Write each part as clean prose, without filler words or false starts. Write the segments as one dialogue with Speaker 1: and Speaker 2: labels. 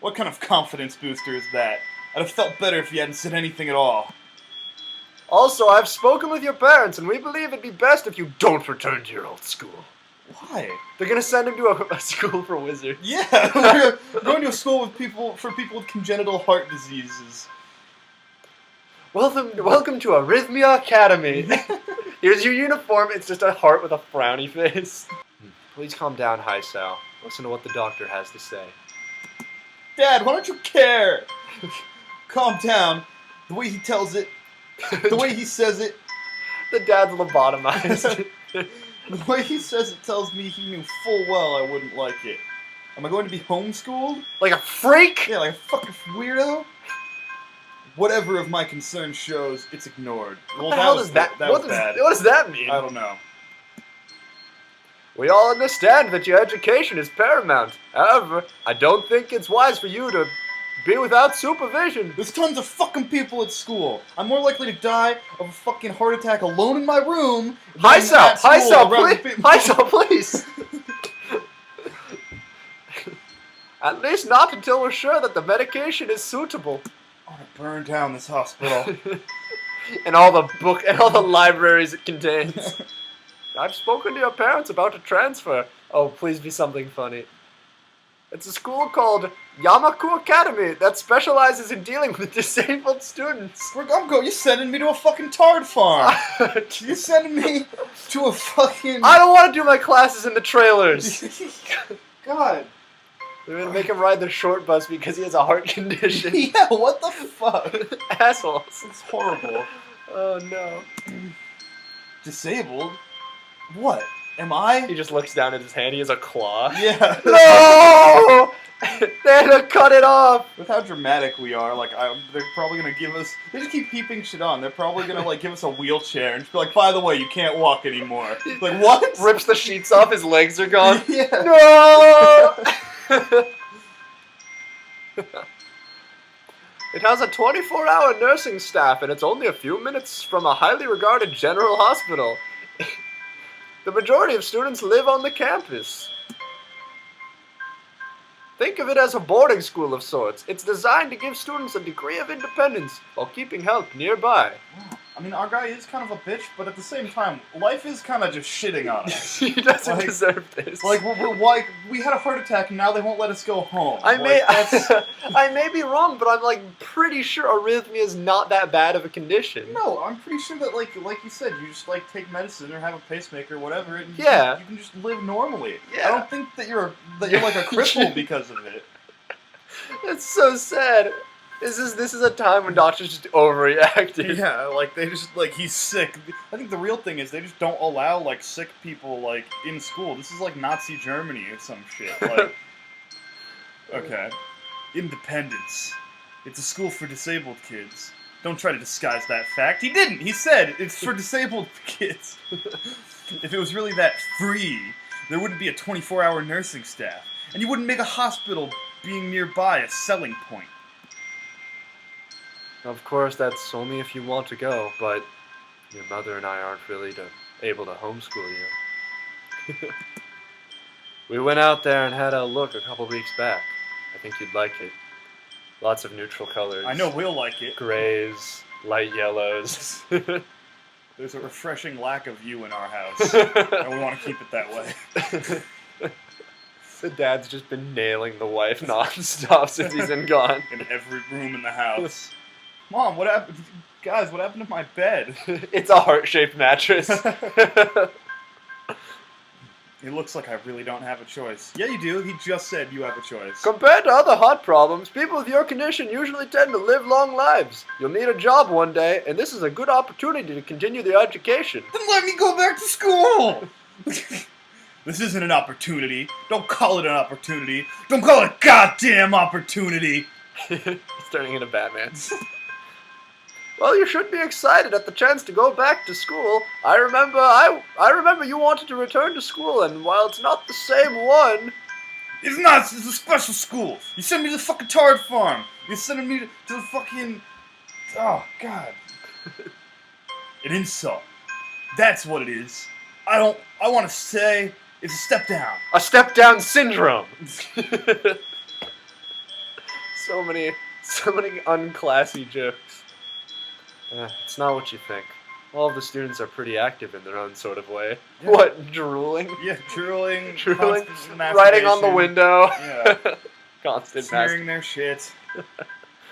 Speaker 1: What kind of confidence booster is that? I'd have felt better if you hadn't said anything at all.
Speaker 2: Also, I've spoken with your parents, and we believe it'd be best if you don't return to your old school.
Speaker 1: Why?
Speaker 2: They're gonna send him to a school for wizards.
Speaker 1: Yeah, we're going to a school with people with congenital heart diseases.
Speaker 2: Welcome to Arrhythmia Academy. Here's your uniform. It's just a heart with a frowny face. Please calm down, Sal. Listen to what the doctor has to say.
Speaker 1: Dad, why don't you care? Calm down. The way he tells it, the way he says it.
Speaker 2: The dad's lobotomized.
Speaker 1: The way he says it tells me he knew full well I wouldn't like it. Am I going to be homeschooled?
Speaker 2: Like a freak?
Speaker 1: Yeah, like a fucking weirdo? Whatever of my concern shows, it's ignored.
Speaker 2: What the hell does that mean? What does that mean?
Speaker 1: I don't know.
Speaker 2: We all understand that your education is paramount. However, I don't think it's wise for you to be without supervision.
Speaker 1: There's tons of fucking people at school. I'm more likely to die of a fucking heart attack alone in my room.
Speaker 2: Sal, please. At least not until we're sure that the medication is suitable.
Speaker 1: I want to burn down this hospital.
Speaker 2: And all the libraries it contains. I've spoken to your parents about a transfer. Oh, please be something funny. It's a school called Yamaku Academy that specializes in dealing with disabled students.
Speaker 1: You're sending me to a fucking tard farm. You're sending me to a fucking...
Speaker 2: I don't want to do my classes in the trailers.
Speaker 1: God.
Speaker 2: They're gonna make him ride the short bus because he has a heart condition.
Speaker 1: Yeah, what the fuck?
Speaker 2: Assholes.
Speaker 1: It's horrible.
Speaker 2: Oh no.
Speaker 1: Disabled? What? Am I?
Speaker 2: He just looks down at his hand. He has a claw.
Speaker 1: Yeah.
Speaker 2: No! They had to cut it off.
Speaker 1: With how dramatic we are, like, they're probably gonna give us. They just keep heaping shit on. They're probably gonna like give us a wheelchair and just be like, by the way, you can't walk anymore. Like what?
Speaker 2: Rips the sheets off. His legs are gone.
Speaker 1: Yeah.
Speaker 2: No! It has a 24-hour nursing staff, and it's only a few minutes from a highly regarded general hospital. The majority of students live on the campus. Think of it as a boarding school of sorts. It's designed to give students a degree of independence while keeping help nearby.
Speaker 1: I mean, our guy is kind of a bitch, but at the same time, life is kind of just shitting on us.
Speaker 2: He doesn't deserve this.
Speaker 1: Like, we had a heart attack and now they won't let us go home.
Speaker 2: I may be wrong, but I'm like pretty sure arrhythmia is not that bad of a condition.
Speaker 1: No, I'm pretty sure that like you said, you just like take medicine or have a pacemaker or whatever, and you can just live normally. Yeah. I don't think that you're like a cripple because of it.
Speaker 2: That's so sad. This is a time when doctors just overreacted.
Speaker 1: Yeah, like they just like he's sick. I think the real thing is they just don't allow like sick people like in school. This is like Nazi Germany or some shit. Like, okay, independence. It's a school for disabled kids. Don't try to disguise that fact. He didn't. He said it's for disabled kids. If it was really that free, there wouldn't be a 24-hour nursing staff, and you wouldn't make a hospital being nearby a selling point.
Speaker 2: Of course, that's only if you want to go, but your mother and I aren't really able to homeschool you. We went out there and had a look a couple weeks back. I think you'd like it. Lots of neutral colors.
Speaker 1: I know we'll like it.
Speaker 2: Grays, light yellows.
Speaker 1: There's a refreshing lack of you in our house, and we want to keep it that way.
Speaker 2: The dad's just been nailing the wife non-stop since he's been gone.
Speaker 1: In every room in the house. Mom, what happened? Guys, what happened to my bed?
Speaker 2: It's a heart-shaped mattress.
Speaker 1: It looks like I really don't have a choice. Yeah, you do. He just said you have a choice.
Speaker 2: Compared to other heart problems, people with your condition usually tend to live long lives. You'll need a job one day, and this is a good opportunity to continue their education.
Speaker 1: Then let me go back to school! This isn't an opportunity. Don't call it an opportunity. Don't call it a goddamn opportunity!
Speaker 2: He's turning into Batman. Well, you should be excited at the chance to go back to school. I remember you wanted to return to school, and while it's not the same one...
Speaker 1: It's not! It's a special school! You sent me to the fucking tard farm! You're sending me to the fucking... Oh, God. An insult. That's what it is. I want to say it's a step down.
Speaker 2: A step down syndrome! So many unclassy jokes. It's not what you think. All of the students are pretty active in their own sort of way.
Speaker 1: Yeah.
Speaker 2: What, drooling?
Speaker 1: Yeah, drooling,
Speaker 2: Drooling,
Speaker 1: constant
Speaker 2: writing on the
Speaker 1: masturbation.
Speaker 2: window.
Speaker 1: Yeah.
Speaker 2: Constant
Speaker 1: Smearing their shit.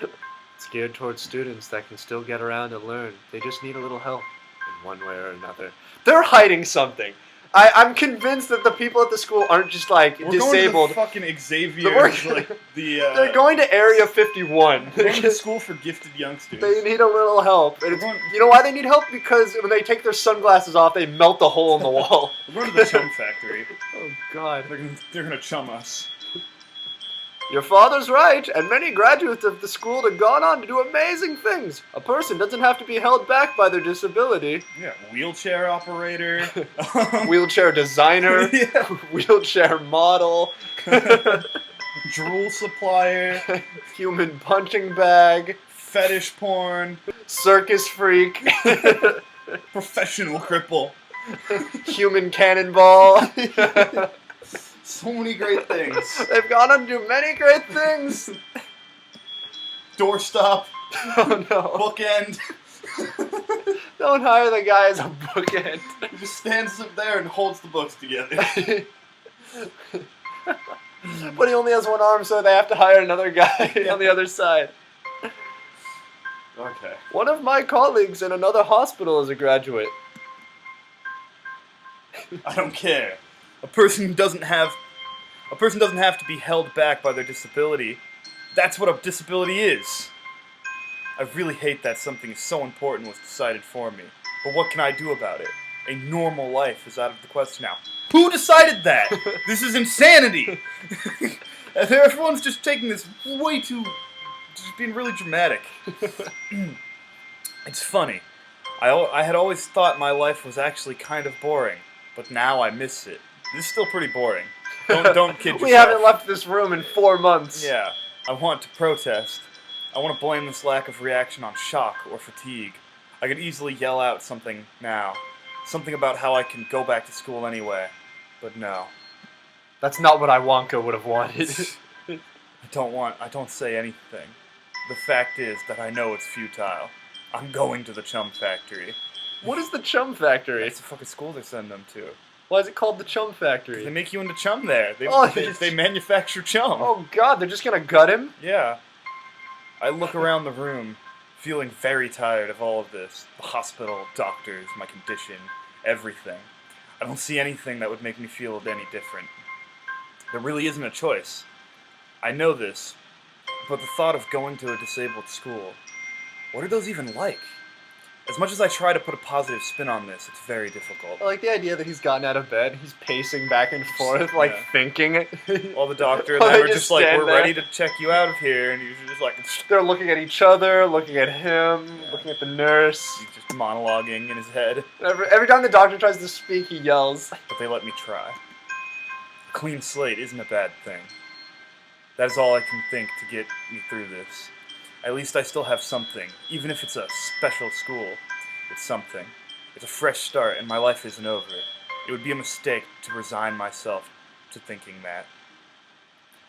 Speaker 2: It's geared towards students that can still get around and learn. They just need a little help in one way or another. They're hiding something. I'm convinced that the people at the school aren't just like
Speaker 1: We're
Speaker 2: disabled.
Speaker 1: Going to the fucking Xavier's, like
Speaker 2: They're going to Area 51.
Speaker 1: We're going to the school for gifted youngsters.
Speaker 2: They need a little help. And you know why they need help? Because when they take their sunglasses off, they melt a hole in the wall.
Speaker 1: We're going to the chum factory.
Speaker 2: Oh, God.
Speaker 1: They're gonna chum us.
Speaker 2: Your father's right, and many graduates of the school have gone on to do amazing things. A person doesn't have to be held back by their disability.
Speaker 1: Yeah, wheelchair operator.
Speaker 2: Wheelchair designer.
Speaker 1: Yeah.
Speaker 2: Wheelchair model.
Speaker 1: Drool supplier.
Speaker 2: Human punching bag.
Speaker 1: Fetish porn.
Speaker 2: Circus freak.
Speaker 1: Professional cripple.
Speaker 2: Human cannonball.
Speaker 1: So many great things.
Speaker 2: They've gone on to do many great things.
Speaker 1: Doorstop.
Speaker 2: Oh no.
Speaker 1: Bookend.
Speaker 2: Don't hire the guy as a bookend.
Speaker 1: He just stands up there and holds the books together.
Speaker 2: But he only has one arm, so they have to hire another guy on the other side.
Speaker 1: Okay.
Speaker 2: One of my colleagues in another hospital is a graduate.
Speaker 1: I don't care. A person doesn't have to be held back by their disability. That's what a disability is. I really hate that something so important was decided for me. But what can I do about it? A normal life is out of the question now. Who decided that? This is insanity! Everyone's just taking this way too... just being really dramatic. It's funny. I had always thought my life was actually kind of boring, but now I miss it. This is still pretty boring. Don't kid yourself.
Speaker 2: We haven't left this room in 4 months.
Speaker 1: Yeah. I want to protest. I want to blame this lack of reaction on shock or fatigue. I could easily yell out something now. Something about how I can go back to school anyway. But no.
Speaker 2: That's not what Iwanka would have wanted.
Speaker 1: I don't say anything. The fact is that I know it's futile. I'm going to the chum factory.
Speaker 2: What is the chum factory?
Speaker 1: It's the fucking school they send them to.
Speaker 2: Why is it called the chum factory?
Speaker 1: They make you into chum there. They manufacture chum.
Speaker 2: Oh god, they're just gonna gut him?
Speaker 1: Yeah. I look around the room, feeling very tired of all of this. The hospital, doctors, my condition, everything. I don't see anything that would make me feel any different. There really isn't a choice. I know this, but the thought of going to a disabled school, what are those even like? As much as I try to put a positive spin on this, it's very difficult.
Speaker 2: I like the idea that he's gotten out of bed, he's pacing back and forth, like thinking.
Speaker 1: While the doctor and
Speaker 2: While
Speaker 1: them
Speaker 2: they
Speaker 1: are
Speaker 2: just
Speaker 1: just like,
Speaker 2: stand
Speaker 1: we're
Speaker 2: there.
Speaker 1: ready to check you out of here, and he's just like...
Speaker 2: They're looking at each other, looking at him, looking at the nurse.
Speaker 1: He's just monologuing in his head.
Speaker 2: Every time the doctor tries to speak, he yells.
Speaker 1: But they let me try. A clean slate isn't a bad thing. That is all I can think to get me through this. At least I still have something, even if it's a special school. It's something. It's a fresh start, and my life isn't over. It would be a mistake to resign myself to thinking that.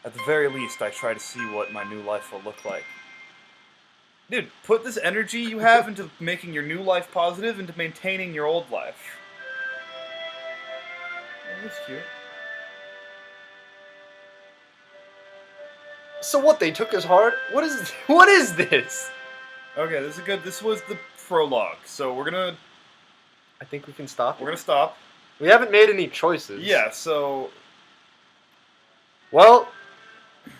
Speaker 1: At the very least, I try to see what my new life will look like. Dude, put this energy you have into making your new life positive into maintaining your old life. Oh, that's cute.
Speaker 2: So what, they took his heart? What is this?
Speaker 1: Okay, this was the prologue, so we're gonna
Speaker 2: I think we can stop.
Speaker 1: We're gonna stop.
Speaker 2: We haven't made any choices.
Speaker 1: Yeah, so...
Speaker 2: Well,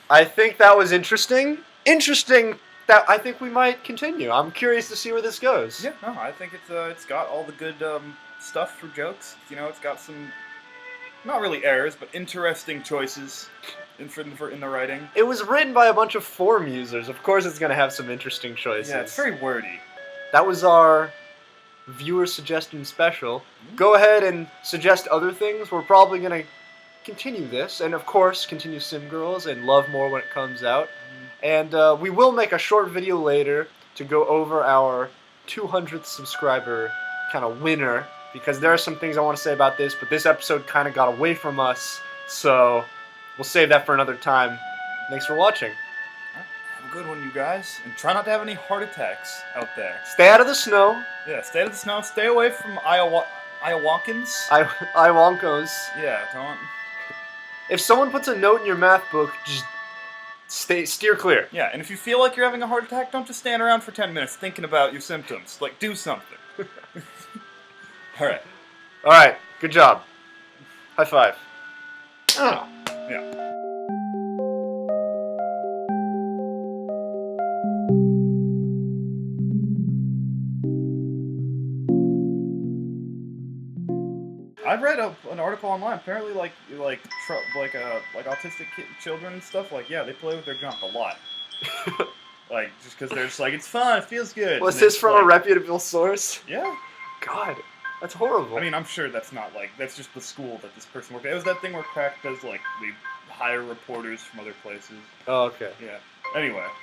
Speaker 2: I think that was interesting. Interesting that I think we might continue. I'm curious to see where this goes.
Speaker 1: Yeah, no, I think it's got all the good stuff for jokes. You know, it's got some, not really errors, but interesting choices in the writing.
Speaker 2: It was written by a bunch of forum users. Of course it's going to have some interesting choices.
Speaker 1: Yeah, it's very wordy.
Speaker 2: That was our viewer suggestion special.
Speaker 1: Mm-hmm.
Speaker 2: Go ahead and suggest other things. We're probably going to continue this, and of course continue Sim Girls and Love More when it comes out. And we will make a short video later to go over our 200th subscriber kind of winner, because there are some things I want to say about this, but this episode kind of got away from us, so we'll save that for another time. Thanks for watching.
Speaker 1: a good one, you guys. And try not to have any heart attacks out there.
Speaker 2: Stay out of the snow.
Speaker 1: Yeah, stay out of the snow. Stay away from Iowakans.
Speaker 2: I wonkos.
Speaker 1: Yeah, don't.
Speaker 2: If someone puts a note in your math book, just steer clear.
Speaker 1: Yeah, and if you feel like you're having a heart attack, don't just stand around for 10 minutes thinking about your symptoms. Like, do something. Alright.
Speaker 2: Alright, good job. High five. Oh.
Speaker 1: Yeah. I read an article online. Apparently, like autistic children and stuff. Like, yeah, they play with their junk a lot. Like, just because they're just like, it's fun, it feels good.
Speaker 2: Was this from a reputable source?
Speaker 1: Yeah.
Speaker 2: God, that's horrible.
Speaker 1: I mean, I'm sure that's not like that's just the school that this person worked at. It was that thing where Crack does like they hire reporters from other places.
Speaker 2: Oh, okay.
Speaker 1: Yeah. Anyway.